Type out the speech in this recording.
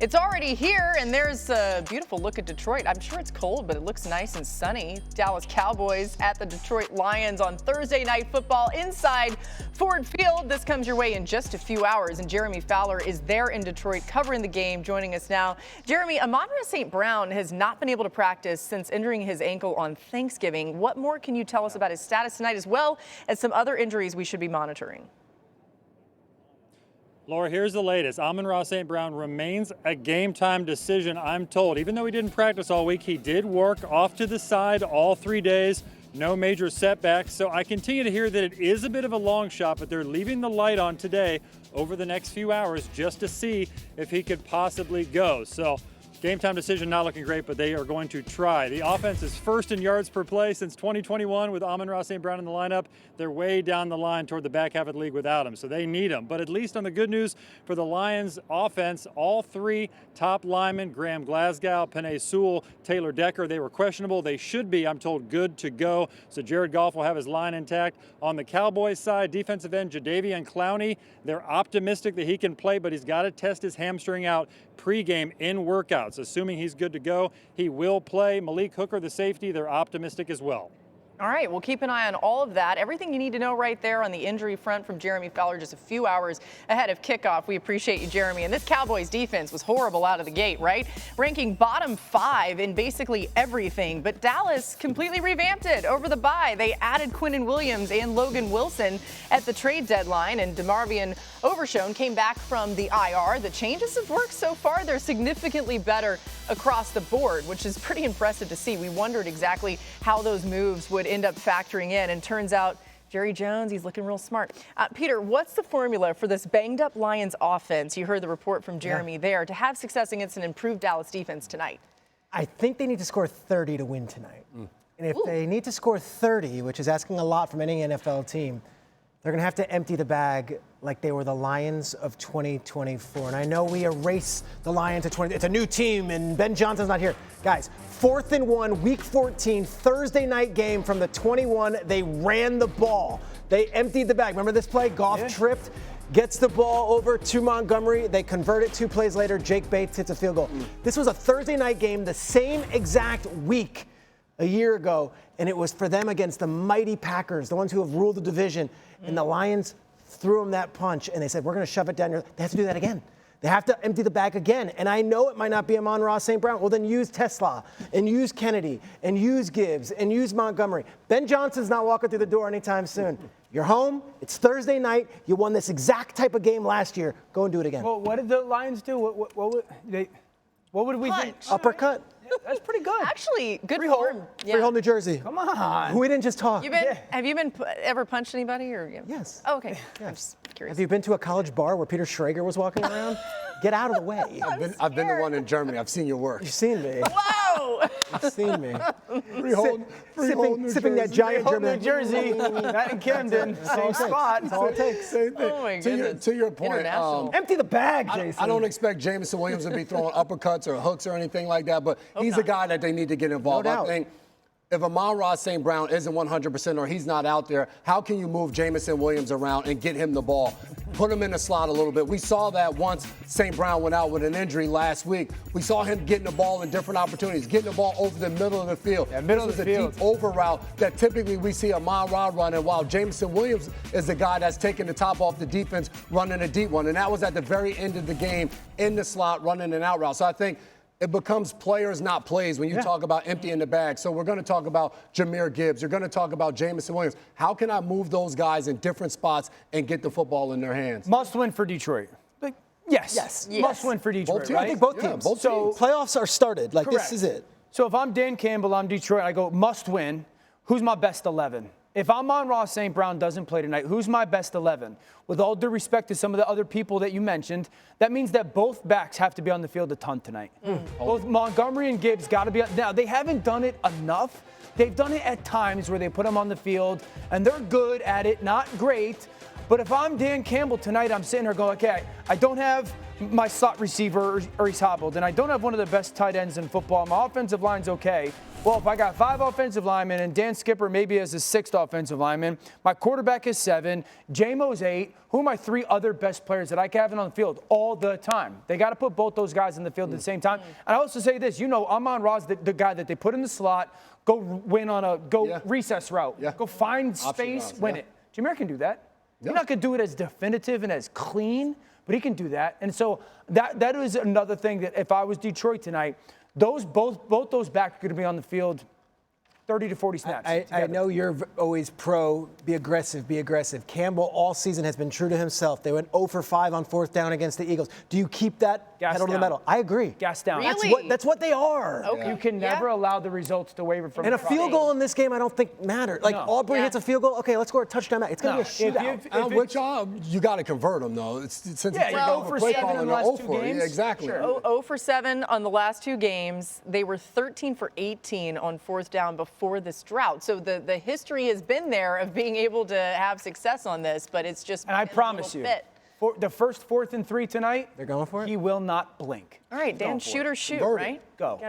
It's already here, and there's a beautiful look at Detroit. I'm sure it's cold, but it looks nice and sunny. Dallas Cowboys at the Detroit Lions on Thursday Night Football inside Ford Field. This comes your way in just a few hours, and Jeremy Fowler is there in Detroit covering the game, joining us now. Jeremy, Amon-Ra St. has not been able to practice since injuring his ankle on Thanksgiving. What more can you tell us about his status tonight, as well as some other injuries we should be monitoring? Laura, here's the latest. Amon-Ra St. remains a game-time decision, I'm told. Even though he didn't practice all week, he did work off to the side all 3 days. No major setbacks. So I continue to hear that it is a bit of a long shot, but they're leaving the light on today over the next few hours just to see if he could possibly go. So game time decision not looking great, but they are going to try. The offense is first in yards per play since 2021 with Amon-Ra St. in the lineup. They're way down the line toward the back half of the league without him, so they need him. But at least on the good news for the Lions offense, all three top linemen, Graham Glasgow, Penei Sewell, Taylor Decker, they were questionable. They should be, I'm told, good to go. So Jared Goff will have his line intact. On the Cowboys side, defensive end Jadeveon Clowney, they're optimistic that he can play, but he's got to test his hamstring out pregame in workouts. Assuming he's good to go, he will play. Malik Hooker, the safety, they're optimistic as well. All right, we'll keep an eye on all of that. Everything you need to know right there on the injury front from Jeremy Fowler just a few hours ahead of kickoff. We appreciate you, Jeremy. And this Cowboys defense was horrible out of the gate, right? Ranking bottom 5 in basically everything. But Dallas completely revamped it over the bye. They added Quinnen Williams and Logan Wilson at the trade deadline, and DeMarvion Overshown came back from the IR. The changes have worked so far. They're significantly better across the board, which is pretty impressive to see. We wondered exactly how those moves would end up factoring in, and turns out Jerry Jones, he's looking real smart. Peter, what's the formula for this banged-up Lions offense? You heard the report from Jeremy there, to have success against an improved Dallas defense tonight. I think they need to score 30 to win tonight. And if they need to score 30, which is asking a lot from any NFL team, they're going to have to empty the bag like they were the Lions of 2024. And I know we erase the Lions of 20. It's a new team, and Ben Johnson's not here. Guys, 4th and 1, Week 14, Thursday night game from the 21. They ran the ball. They emptied the bag. Remember this play? Goff tripped, gets the ball over to Montgomery. They convert it 2 plays later. Jake Bates hits a field goal. This was a Thursday night game, the same exact week a year ago, and it was for them against the mighty Packers, the ones who have ruled the division. And the Lions threw them that punch, and they said, we're going to shove it down your. They have to do that again. They have to empty the bag again. And I know it might not be Amon-Ra St. Well, then use Tesla, and use Kennedy, and use Gibbs, and use Montgomery. Ben Johnson's not walking through the door anytime soon. You're home. It's Thursday night. You won this exact type of game last year. Go and do it again. Well, what did the Lions do? What would we think? Uppercut. That's pretty good. Actually, good form. Freehold, New Jersey. Come on. We didn't just talk. Have you been ever punched anybody? Or Yes. Oh, okay. I'm just curious. Have you been to a college bar where Peter Schrager was walking around? Get out of the way. I've been to one in Germany. I've seen your work. You've seen me. Whoa! You've seen me. Sipping that giant German. New Jersey, not in Camden, same spot. That's all it takes. Oh my goodness. To your point, International. Empty the bag, Jason. I don't expect Jameson Williams to be throwing uppercuts or hooks or anything like that, but he's a guy that they need to get involved. No doubt. I think if Amon-Ra St. isn't 100% or he's not out there, how can you move Jameson Williams around and get him the ball? Put him in the slot a little bit. We saw that once St. went out with an injury last week. We saw him getting the ball in different opportunities, getting the ball over the middle of the field. Yeah, middle of the field. Deep over route that typically we see Amon-Ra running, while Jameson Williams is the guy that's taking the top off the defense, running a deep one. And that was at the very end of the game in the slot, running an out route. So I think it becomes players, not plays, when you talk about emptying the bag. So we're going to talk about Jahmyr Gibbs. You're going to talk about Jameson Williams. How can I move those guys in different spots and get the football in their hands? Must win for Detroit. Yes. Must win for Detroit, teams. right? I think both teams. Both teams. Playoffs are started. Like, Correct. this is it. So if I'm Dan Campbell, I'm Detroit, I go must win. Who's my best 11? If Amon-Ra St. doesn't play tonight, who's my best 11? With all due respect to some of the other people that you mentioned, that means that both backs have to be on the field a ton tonight. Both Montgomery and Gibbs got to be on. Now, they haven't done it enough. They've done it at times where they put them on the field, and they're good at it, not great. But if I'm Dan Campbell tonight, I'm sitting here going, okay, I don't have my slot receiver or he's hobbled, and I don't have one of the best tight ends in football. My offensive line's okay. Well, if I got 5 offensive linemen and Dan Skipper maybe as a 6th offensive lineman, my quarterback is 7, J-Mo's 8, who are my 3 other best players that I can have on the field all the time? They got to put both those guys in the field at the same time. And I also say this, Amon-Ra's the guy that they put in the slot, go win on a recess route, go find space, win it. Jameer can do that. He's not going to do it as definitive and as clean, but he can do that. And so that is another thing that if I was Detroit tonight, both those backs are going to be on the field 30 to 40 snaps. I know you're always pro, be aggressive, be aggressive. Campbell all season has been true to himself. They went 0 for 5 on 4th down against the Eagles. Do you keep that pedal to the metal? I agree. Gas down. Really? That's what they are. Okay. You can never allow the results to waver from And a field goal in this game, I don't think mattered. Like Aubrey hits a field goal, okay, let's score a touchdown. It's going to be a shootout. I'm with y'all. You got to convert them, though. Since you're 0 for 7 in the last 2 games. Yeah, exactly. Sure. 0 for 7 on the last 2 games. They were 13 for 18 on 4th down before this drought. So the history has been there of being able to have success on this, but it's just and I promise you, the first 4th and 3 tonight, they're going for it. He will not blink. All right, Dan, shoot or shoot, right? Go.